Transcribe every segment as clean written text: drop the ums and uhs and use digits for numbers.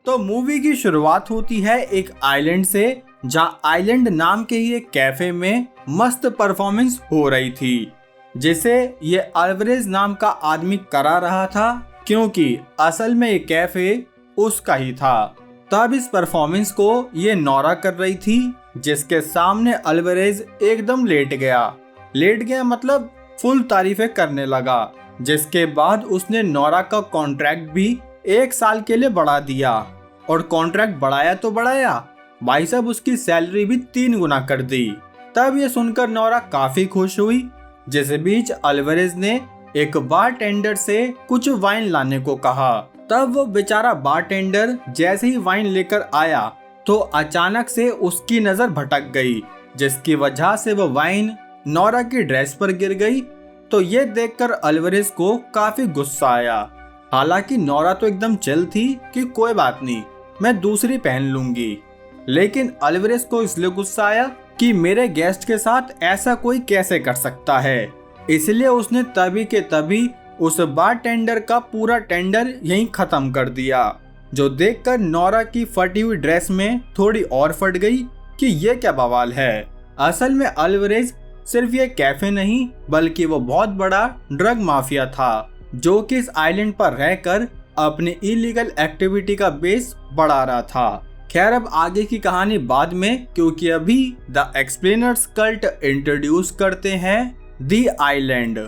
तो मूवी की शुरुआत होती है एक आइलैंड से, जहां आइलैंड नाम के ही एक कैफे में मस्त परफॉर्मेंस हो रही थी, जिसे ये अल्वारेज नाम का आदमी करा रहा था, क्योंकि असल में ये कैफे उसका ही था। तब इस परफॉर्मेंस को ये नोरा कर रही थी, जिसके सामने अल्वारेज एकदम लेट गया मतलब फुल तारीफें करने लगा। जिसके बाद उसने नोरा का कॉन्ट्रैक्ट भी 1 साल के लिए बढ़ा दिया, और कॉन्ट्रैक्ट बढ़ाया तो बढ़ाया भाई साहब, उसकी सैलरी भी 3 गुना कर दी। तब ये सुनकर नोरा काफी खुश हुई। जिस बीच अल्वारेज ने एक बारटेंडर से कुछ वाइन लाने को कहा। तब वो बेचारा बारटेंडर जैसे ही वाइन लेकर आया तो अचानक से उसकी नजर भटक गई, जिसकी वजह से वो वाइन नोरा की ड्रेस पर गिर गई। तो ये देखकर अल्वारेज को काफी गुस्सा आया। हालांकि नोरा तो एकदम चिल थी कि कोई बात नहीं, मैं दूसरी पहन लूंगी, लेकिन अल्वारेज को इसलिए गुस्सा आया कि मेरे गेस्ट के साथ ऐसा कोई कैसे कर सकता है। इसलिए उसने तभी के तभी उस बारटेंडर का पूरा टेंडर यहीं खत्म कर दिया, जो देखकर नोरा की फटी हुई ड्रेस में थोड़ी और फट गई कि ये क्या बवाल है। असल में अल्वारेज सिर्फ ये कैफे नहीं बल्कि वो बहुत बड़ा ड्रग माफिया था, जो कि इस आइलैंड पर रहकर अपनी इलीगल एक्टिविटी का बेस बढ़ा रहा था। खैर अब आगे की कहानी बाद में, क्योंकि अभी द एक्सप्लेनर्स कल्ट इंट्रोड्यूस करते हैं द आइलैंड।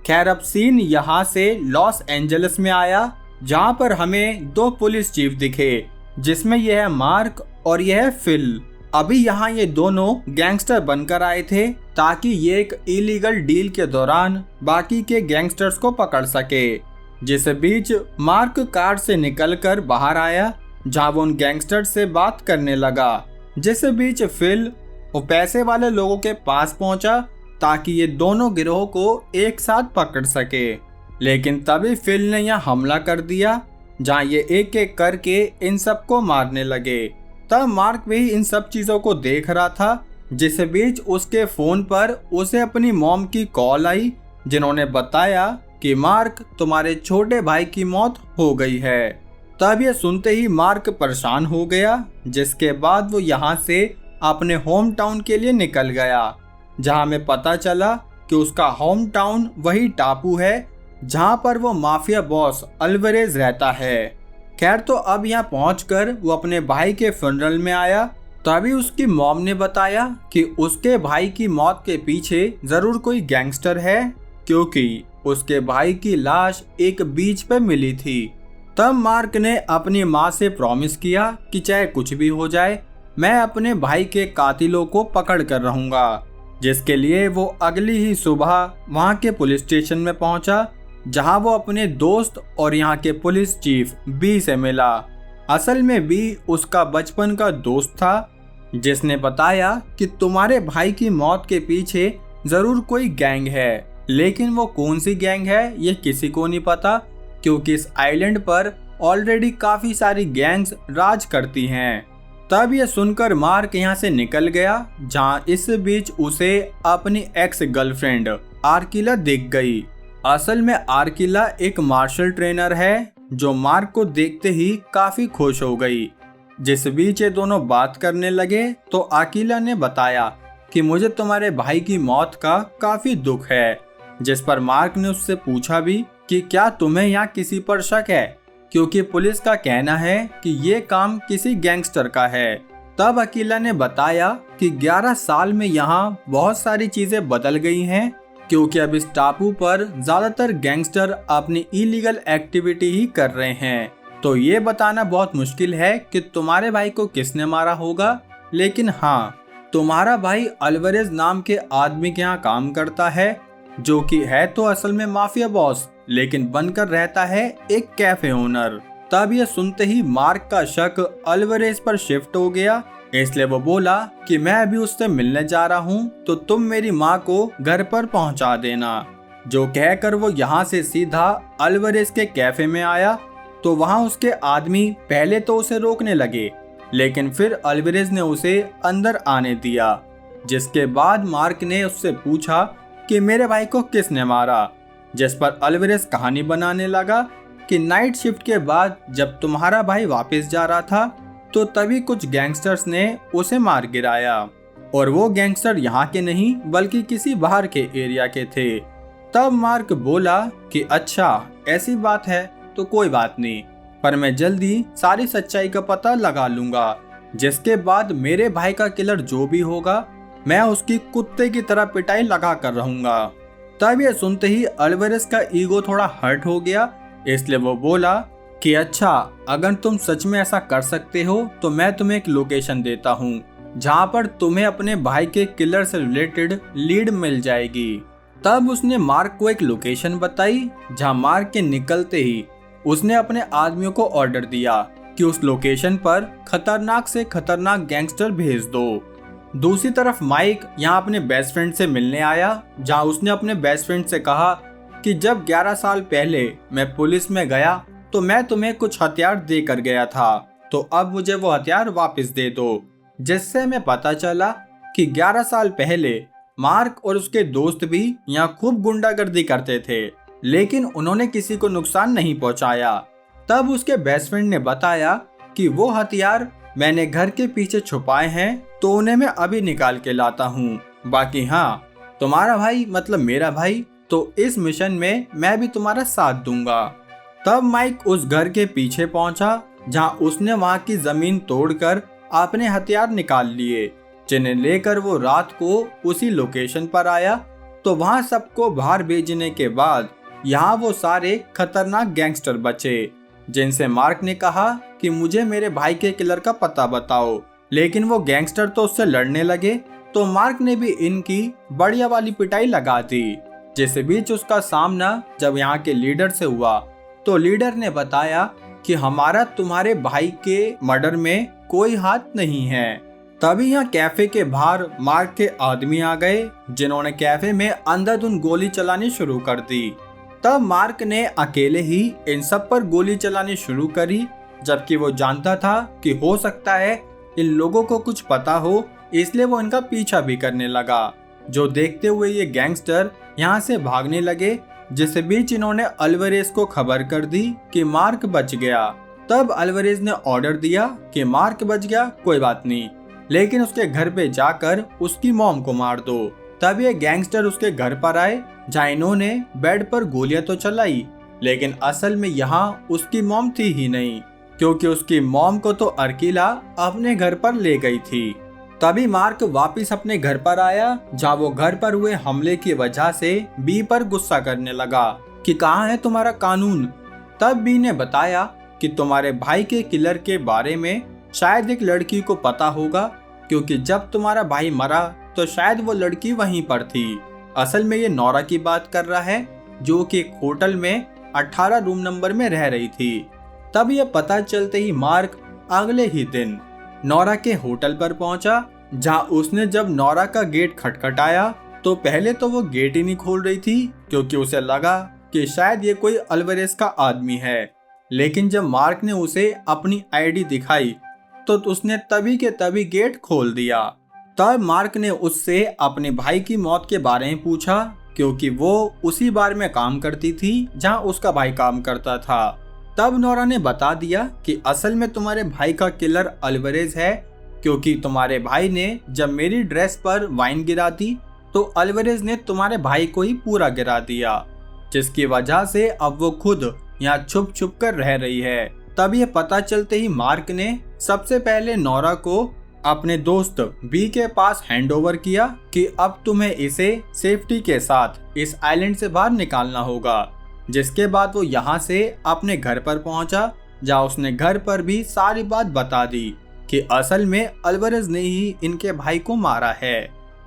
खैर अब सीन यहाँ से लॉस एंजलिस में आया, जहाँ पर हमें 2 पुलिस चीफ दिखे, जिसमें यह है मार्क और यह है फिल। अभी यहाँ ये दोनों गैंगस्टर बनकर आए थे ताकि ये एक इलीगल डील के दौरान बाकी के गैंगस्टर्स को पकड़ सके। जिस बीच मार्क कार से निकलकर बाहर आया, जहाँ वो उन गैंगस्टर से बात करने लगा। जिस बीच फिल वो पैसे वाले लोगों के पास पहुंचा ताकि ये दोनों गिरोह को एक साथ पकड़ सके, लेकिन तभी फिल ने यहाँ हमला कर दिया, जहाँ ये एक एक करके इन सबको मारने लगे। तब मार्क भी इन सब चीजों को देख रहा था। जिस बीच उसके फोन पर उसे अपनी मॉम की कॉल आई, जिन्होंने बताया कि मार्क तुम्हारे छोटे भाई की मौत हो गई है। तब ये सुनते ही मार्क परेशान हो गया, जिसके बाद वो यहाँ से अपने होम टाउन के लिए निकल गया, जहाँ में पता चला कि उसका होम टाउन वही टापू है जहाँ पर वो माफिया बॉस अल्वारेज रहता है। खैर तो अब यहाँ पहुंचकर वो अपने भाई के फ्यूनरल में आया। तभी उसकी मॉम ने बताया कि उसके भाई की मौत के पीछे जरूर कोई गैंगस्टर है, क्योंकि उसके भाई की लाश एक बीच पे मिली थी। तब मार्क ने अपनी माँ से प्रॉमिस किया कि चाहे कुछ भी हो जाए मैं अपने भाई के कातिलों को पकड़ कर रहूंगा, जिसके लिए वो अगली ही सुबह वहाँ के पुलिस स्टेशन में पहुंचा, जहां वो अपने दोस्त और यहाँ के पुलिस चीफ बी से मिला। असल में बी उसका बचपन का दोस्त था, जिसने बताया कि तुम्हारे भाई की मौत के पीछे जरूर कोई गैंग है, लेकिन वो कौन सी गैंग है ये किसी को नहीं पता, क्योंकि इस आइलैंड पर ऑलरेडी काफी सारी गैंग्स राज करती हैं। तब ये सुनकर मार्क यहाँ से निकल गया, जहाँ इस बीच उसे अपनी एक्स गर्लफ्रेंड आर्किला दिख गई। असल में आर्किला एक मार्शल ट्रेनर है, जो मार्क को देखते ही काफी खुश हो गई। जिस बीच ये दोनों बात करने लगे तो आर्किला ने बताया कि मुझे तुम्हारे भाई की मौत का काफी दुख है, जिस पर मार्क ने उससे पूछा भी कि क्या तुम्हें यहाँ किसी पर शक है, क्योंकि पुलिस का कहना है कि ये काम किसी गैंगस्टर का है। तब अकीला ने बताया कि 11 साल में यहाँ बहुत सारी चीजें बदल गई हैं, क्योंकि अब इस टापू पर ज्यादातर गैंगस्टर अपनी इलीगल एक्टिविटी ही कर रहे हैं। तो ये बताना बहुत मुश्किल है कि तुम्हारे भाई को किसने मारा होगा, लेकिन हाँ, तुम्हारा भाई अल्वारेज नाम के आदमी के यहाँ काम करता है, जो कि है तो असल में माफिया बॉस, लेकिन बनकर रहता है एक कैफे ओनर। तब ये सुनते ही मार्क का शक अल्वारेज पर शिफ्ट हो गया, इसलिए वो बोला कि मैं अभी उससे मिलने जा रहा हूँ, तो तुम मेरी माँ को घर पर पहुँचा देना। जो कहकर वो यहाँ से सीधा अल्वारेज के कैफे में आया। तो वहाँ उसके आदमी पहले तो उसे रोकने लगे, लेकिन फिर अल्वारेज ने उसे अंदर आने दिया। जिसके बाद मार्क ने उससे पूछा कि मेरे भाई को किसने मारा, जिस पर अल्वारेज कहानी बनाने लगा कि नाइट शिफ्ट के बाद जब तुम्हारा भाई वापस जा रहा था तो तभी कुछ गैंगस्टर्स ने उसे मार गिराया, और वो गैंगस्टर यहाँ के नहीं बल्कि किसी बाहर के एरिया के थे। तब मार्क बोला कि अच्छा ऐसी बात है तो कोई बात नहीं, पर मैं जल्दी सारी सच्चाई का पता लगा लूंगा, जिसके बाद मेरे भाई का किलर जो भी होगा मैं उसकी कुत्ते की तरह पिटाई लगा कर रहूंगा। तब ये सुनते ही अल्वारेज का ईगो थोड़ा हर्ट हो गया, इसलिए वो बोला कि अच्छा अगर तुम सच में ऐसा कर सकते हो तो मैं तुम्हें एक लोकेशन देता हूँ जहाँ पर तुम्हें अपने भाई के किलर से रिलेटेड लीड मिल जाएगी। तब उसने मार्क को एक लोकेशन बताई जहाँ मार्क के निकलते ही उसने अपने आदमियों को ऑर्डर दिया कि उस लोकेशन पर खतरनाक से खतरनाक गैंगस्टर भेज दो। दूसरी तरफ माइक यहाँ अपने बेस्ट फ्रेंड से मिलने आया, जहाँ उसने अपने बेस्ट फ्रेंड से कहा कि जब 11 साल पहले मैं पुलिस में गया तो मैं तुम्हें कुछ हथियार दे कर गया था, तो अब मुझे वो हथियार वापस दे दो। जिससे मैं पता चला कि 11 साल पहले मार्क और उसके दोस्त भी यहाँ खूब गुंडागर्दी करते थे, लेकिन उन्होंने किसी को नुकसान नहीं पहुंचाया। तब उसके बेस्ट फ्रेंड ने बताया कि वो हथियार मैंने घर के पीछे छुपाए हैं, तो उन्हें मैं अभी निकाल के लाता हूँ। बाकी हाँ, तुम्हारा भाई मतलब मेरा भाई, तो इस मिशन में मैं भी तुम्हारा साथ दूंगा। तब माइक उस घर के पीछे पहुंचा जहां उसने वहां की जमीन तोड़कर अपने हथियार निकाल लिए, जिन्हें लेकर वो रात को उसी लोकेशन पर आया। तो वहां सबको बाहर भेजने के बाद यहाँ वो सारे खतरनाक गैंगस्टर बचे, जिनसे मार्क ने कहा कि मुझे मेरे भाई के किलर का पता बताओ, लेकिन वो गैंगस्टर तो उससे लड़ने लगे। तो मार्क ने भी इनकी बढ़िया वाली पिटाई लगा दी। जिस बीच उसका सामना जब यहाँ के लीडर से हुआ तो लीडर ने बताया कि हमारा तुम्हारे भाई के मर्डर में कोई हाथ नहीं है। तभी यहाँ कैफे के बाहर मार्क के आदमी आ गए, जिन्होंने कैफे में अंधाधुंध गोली चलानी शुरू कर दी। तब मार्क ने अकेले ही इन सब पर गोली चलानी शुरू करी, जबकि वो जानता था कि हो सकता है इन लोगों को कुछ पता हो, इसलिए वो इनका पीछा भी करने लगा। जो देखते हुए ये गैंगस्टर यहाँ से भागने लगे, जिस बीच इन्होंने अल्वारेज को खबर कर दी कि मार्क बच गया। तब अल्वारेज ने ऑर्डर दिया कि मार्क बच गया कोई बात नहीं, लेकिन उसके घर पे जाकर उसकी मॉम को मार दो। तब ये गैंगस्टर उसके घर पर आए, जहाँ इन्होंने बेड पर गोलियां तो चलाई, लेकिन असल में यहाँ उसकी मॉम थी ही नहीं, क्योंकि उसकी मॉम को तो अर्किला अपने घर पर ले गई थी। तभी मार्क वापस अपने घर पर आया, जहाँ वो घर पर हुए हमले की वजह से बी पर गुस्सा करने लगा कि कहाँ है तुम्हारा कानून। तब बी ने बताया कि तुम्हारे भाई के किलर के बारे में शायद एक लड़की को पता होगा, क्योंकि जब तुम्हारा भाई मरा तो शायद वो लड़की वहीं पर थी। असल में ये नौरा की बात कर रहा है, जो कि एक होटल में 18 रूम नंबर में रह रही थी। तब ये पता चलते ही मार्क अगले ही दिन नौरा के होटल पर पहुंचा, जहां उसने जब नौरा का गेट खटखटाया तो पहले तो वो गेट ही नहीं खोल रही थी, क्योंकि उसे लगा कि शायद ये कोई अल्वारेज का आदमी है। लेकिन जब मार्क ने उसे अपनी आईडी दिखाई तो उसने तभी के तभी गेट खोल दिया। तब मार्क ने उससे अपने भाई की मौत के बारे में पूछा, क्योंकि वो उसी बार में काम करती थी जहां उसका भाई काम करता था। तब नौरा ने बता दिया कि असल में तुम्हारे भाई का किलर अल्वारेज है, क्योंकि तुम्हारे भाई ने जब मेरी ड्रेस पर वाइन गिरा दी तो अल्वारेज ने तुम्हारे भाई को ही पूरा गिरा दिया, जिसकी वजह से अब वो खुद यहाँ छुप छुप कर रह रही है। तब ये पता चलते ही मार्क ने सबसे पहले नौरा को अपने दोस्त बी के पास हैंडओवर किया कि अब तुम्हें इसे सेफ्टी के साथ इस आइलैंड से बाहर निकालना होगा। जिसके बाद वो यहाँ से अपने घर पर पहुंचा, जहाँ उसने घर पर भी सारी बात बता दी कि असल में अल्वारेज ने ही इनके भाई को मारा है।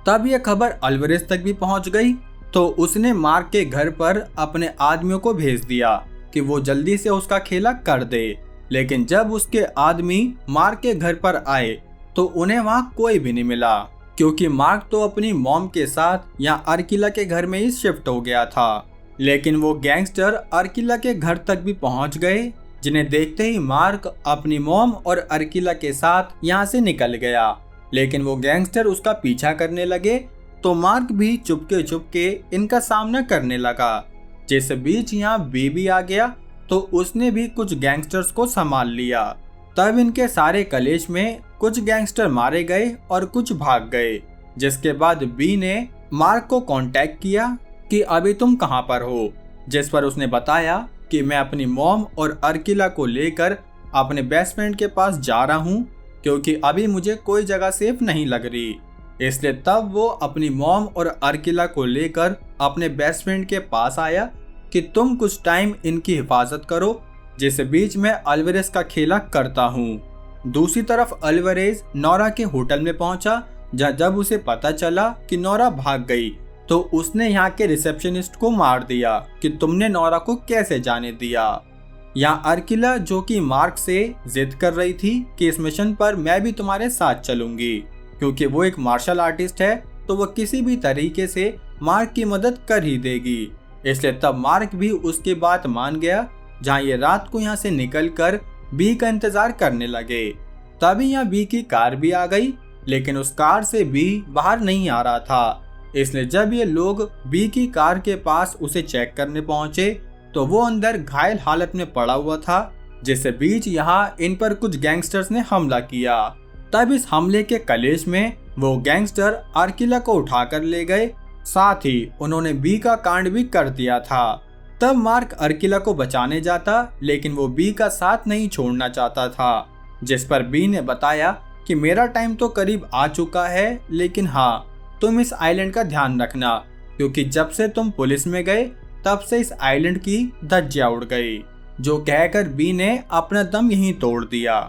तब ये खबर अल्वारेज तक भी पहुंच गई, तो उसने मार्क के घर पर अपने आदमियों को भेज दिया कि वो जल्दी से उसका खेला कर दे। लेकिन जब उसके आदमी मार्क के घर पर आए तो उन्हें वहाँ कोई भी नहीं मिला, क्योंकि मार्क तो अपनी मॉम के साथ यहाँ अर्किला के घर में ही शिफ्ट हो गया था। लेकिन वो गैंगस्टर अर्किला के घर तक भी पहुंच गए, जिन्हें देखते ही मार्क अपनी मॉम और अर्किला के साथ यहाँ से निकल गया। लेकिन वो गैंगस्टर उसका पीछा करने लगे, तो मार्क भी चुपके चुपके इनका सामना करने लगा। जिस बीच यहाँ बेबी आ गया तो उसने भी कुछ गैंगस्टर्स को संभाल लिया। तब इनके सारे कलेश में कुछ गैंगस्टर मारे गए और कुछ भाग गए, जिसके बाद बी ने मार्क को कांटेक्ट किया कि अभी तुम कहां पर हो, जिस पर उसने बताया कि मैं अपनी मॉम और अर्किला को लेकर अपने बेस्ट फ्रेंड के पास जा रहा हूं, क्योंकि अभी मुझे कोई जगह सेफ नहीं लग रही। इसलिए तब वो अपनी मॉम और अर्किला को लेकर अपने बेस्ट फ्रेंड के पास आया कि तुम कुछ टाइम इनकी हिफाजत करो, जिस बीच में अल्वारेज का खेला करता हूँ। दूसरी तरफ अल्वारेज नोरा के होटल में पहुंचा, जब उसे पता चला कि नोरा भाग गई तो उसने यहाँ के रिसेप्शनिस्ट को मार दिया कि तुमने नोरा को कैसे जाने दिया। यहाँ अर्किला, जो कि मार्क से जिद कर रही थी कि इस मिशन पर मैं भी तुम्हारे साथ चलूंगी, क्योंकि वो एक मार्शल आर्टिस्ट है तो वो किसी भी तरीके से मार्क की मदद कर ही देगी। इसलिए तब मार्क भी उसकी बात मान गया। जहाँ ये रात को यहाँ से निकलकर बी का इंतजार करने लगे। तभी यहाँ बी की कार भी आ गई, लेकिन उस कार से बी बाहर नहीं आ रहा था। इसलिए जब ये लोग बी की कार के पास उसे चेक करने पहुंचे तो वो अंदर घायल हालत में पड़ा हुआ था, जिससे बीच यहाँ इन पर कुछ गैंगस्टर्स ने हमला किया। तब इस हमले के कलेश में वो गैंगस्टर अर्किला को उठाकर ले गए, साथ ही उन्होंने बी का कांड भी कर दिया था। तब मार्क अर्किला को बचाने जाता, लेकिन वो बी का साथ नहीं छोड़ना चाहता था, जिस पर बी ने बताया कि मेरा टाइम तो करीब आ चुका है, लेकिन हाँ तुम इस आइलैंड का ध्यान रखना, क्योंकि जब से तुम पुलिस में गए तब से इस आइलैंड की धज्जियां उड़ गई। जो कहकर बी ने अपना दम यहीं तोड़ दिया।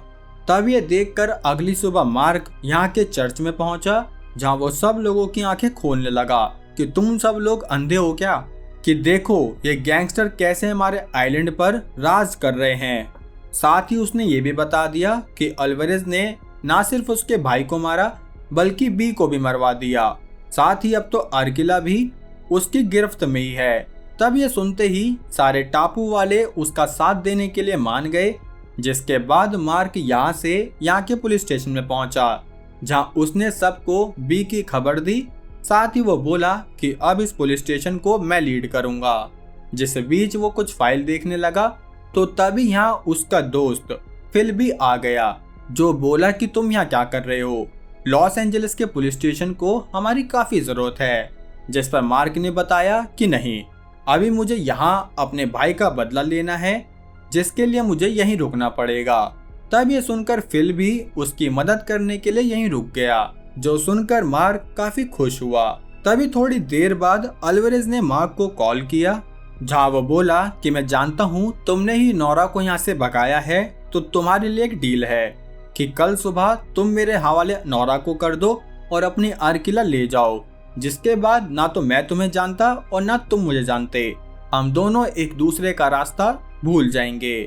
तब ये देखकर अगली सुबह मार्क यहाँ के चर्च में पहुंचा, जहाँ वो सब लोगों की आंखें खोलने लगा कि तुम सब लोग अंधे हो क्या, कि देखो ये गैंगस्टर कैसे हमारे आइलैंड पर राज कर रहे हैं। साथ ही उसने ये भी बता दिया कि अल्वारेज ने ना सिर्फ उसके भाई को मारा बल्कि बी को भी मरवा दिया। साथ ही अब तो अर्किला भी उसकी गिरफ्त में ही है। तब ये सुनते ही सारे टापू वाले उसका साथ देने के लिए मान गए, जिसके बाद मार्क यहाँ से यहाँ के पुलिस स्टेशन में पहुंचा, जहाँ उसने सबको बी की खबर दी। साथ ही वो बोला कि अब इस पुलिस स्टेशन को मैं लीड करूंगा। जिस बीच वो कुछ फाइल देखने लगा तो तभी यहाँ उसका दोस्त फिल भी आ गया, जो बोला कि तुम यहाँ क्या कर रहे हो, लॉस एंजलिस के पुलिस स्टेशन को हमारी काफी जरूरत है। जिस पर मार्क ने बताया कि नहीं, अभी मुझे यहाँ अपने भाई का बदला लेना है, जिसके लिए मुझे यहीं रुकना पड़ेगा। तब ये सुनकर फिल भी उसकी मदद करने के लिए यहीं रुक गया, जो सुनकर मार्क काफी खुश हुआ। तभी थोड़ी देर बाद अल्वारेज ने मार्क को कॉल किया, जहाँ वो बोला कि मैं जानता हूँ तुमने ही नोरा को यहाँ से भगाया है, तो तुम्हारे लिए एक डील है कि कल सुबह तुम मेरे हवाले नोरा को कर दो और अपनी अर्किला ले जाओ, जिसके बाद ना तो मैं तुम्हें जानता और ना तुम मुझे जानते, हम दोनों एक दूसरे का रास्ता भूल जाएंगे।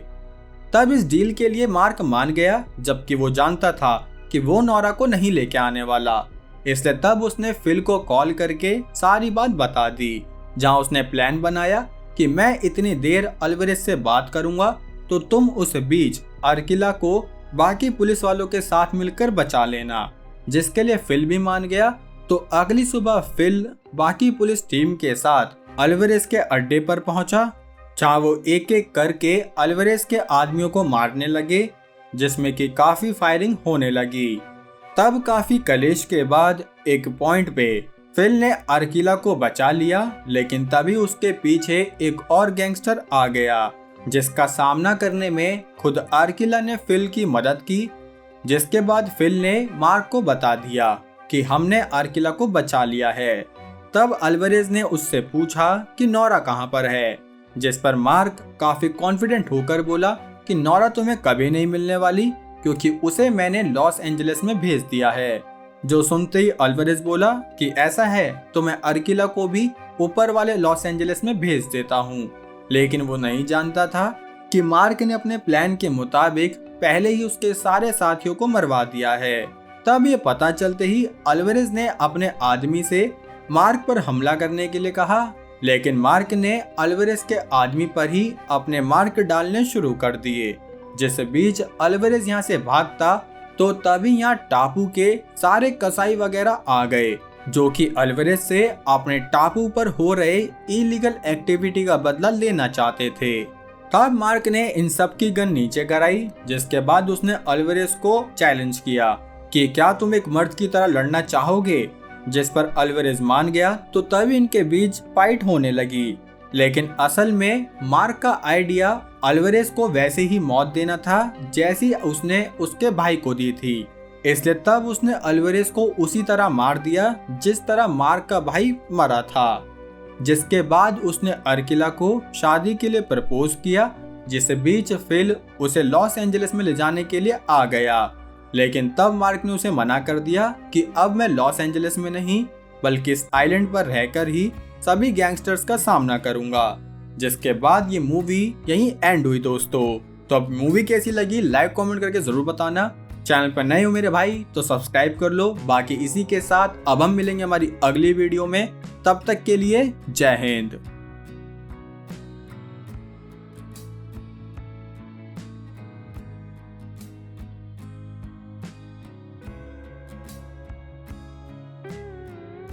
तब इस डील के लिए मार्क मान गया, जबकि वो जानता था कि वो नोरा को नहीं लेके आने वाला। इसलिए तब उसने फिल को कॉल करके सारी बात बता दी, जहां उसने प्लान बनाया कि मैं इतनी देर अल्वारेज से बात करूंगा तो तुम उस बीच अर्किला को बाकी पुलिस वालों के साथ मिलकर बचा लेना, जिसके लिए फिल भी मान गया। तो अगली सुबह फिल बाकी पुलिस टीम के साथ अल्वारेज के अड्डे पर पहुंचा, जहां वो एक एक करके अल्वारेज के आदमियों को मारने लगे, जिसमें कि काफी फायरिंग होने लगी। तब काफी कलेश के बाद एक पॉइंट पे फिल ने अर्किला को बचा लिया, लेकिन तभी उसके पीछे एक और गैंगस्टर आ गया, जिसका सामना करने में खुद अर्किला ने फिल की मदद की। जिसके बाद फिल ने मार्क को बता दिया कि हमने अर्किला को बचा लिया है। तब अल्वारेज ने उससे पूछा कि नोरा कहाँ पर है, जिस पर मार्क काफी कॉन्फिडेंट होकर बोला कि नोरा तुम्हें कभी नहीं मिलने वाली, क्योंकि उसे मैंने लॉस एंजलिस में भेज दिया है। जो सुनते ही अल्वारेज बोला कि ऐसा है तो मैं अर्किला को भी ऊपर वाले लॉस एंजलिस में भेज देता हूँ। लेकिन वो नहीं जानता था कि मार्क ने अपने प्लान के मुताबिक पहले ही उसके सारे साथियों को मरवा दिया है। तब ये पता चलते ही अल्वारेज ने अपने आदमी से मार्क पर हमला करने के लिए कहा, लेकिन मार्क ने अल्वारेज के आदमी पर ही अपने मार्क डालने शुरू कर दिए। जिस बीच अल्वारेज यहाँ से भागता तो तभी यहाँ टापू के सारे कसाई वगैरह आ गए, जो कि अल्वारेज से अपने टापू पर हो रहे इलीगल एक्टिविटी का बदला लेना चाहते थे। तब मार्क ने इन सब की गन नीचे कराई, जिसके बाद उसने अल्वारेज को चैलेंज किया कि क्या तुम एक मर्द की तरह लड़ना चाहोगे, जिस पर अल्वारेज मान गया। तो तभी इनके बीच फाइट होने लगी। लेकिन असल में मार्क का आइडिया अल्वारेज को वैसे ही मौत देना था जैसी उसने उसके भाई को दी थी, इसलिए तब उसने अल्वारेज को उसी तरह मार दिया जिस तरह मार्क का भाई मरा था। जिसके बाद उसने अर्किला को शादी के लिए प्रपोज किया, जिससे बीच फिल उसे लॉस एंजलिस में ले जाने के लिए आ गया। लेकिन तब मार्क ने उसे मना कर दिया कि अब मैं लॉस एंजलिस में नहीं बल्कि इस आइलैंड पर रहकर ही सभी गैंगस्टर्स का सामना करूंगा। जिसके बाद ये मूवी यहीं एंड हुई दोस्तों। तो अब मूवी कैसी लगी लाइक कमेंट करके जरूर बताना। चैनल पर नए हो मेरे भाई तो सब्सक्राइब कर लो। बाकी इसी के साथ अब हम मिलेंगे हमारी अगली वीडियो में, तब तक के लिए जय हिंद।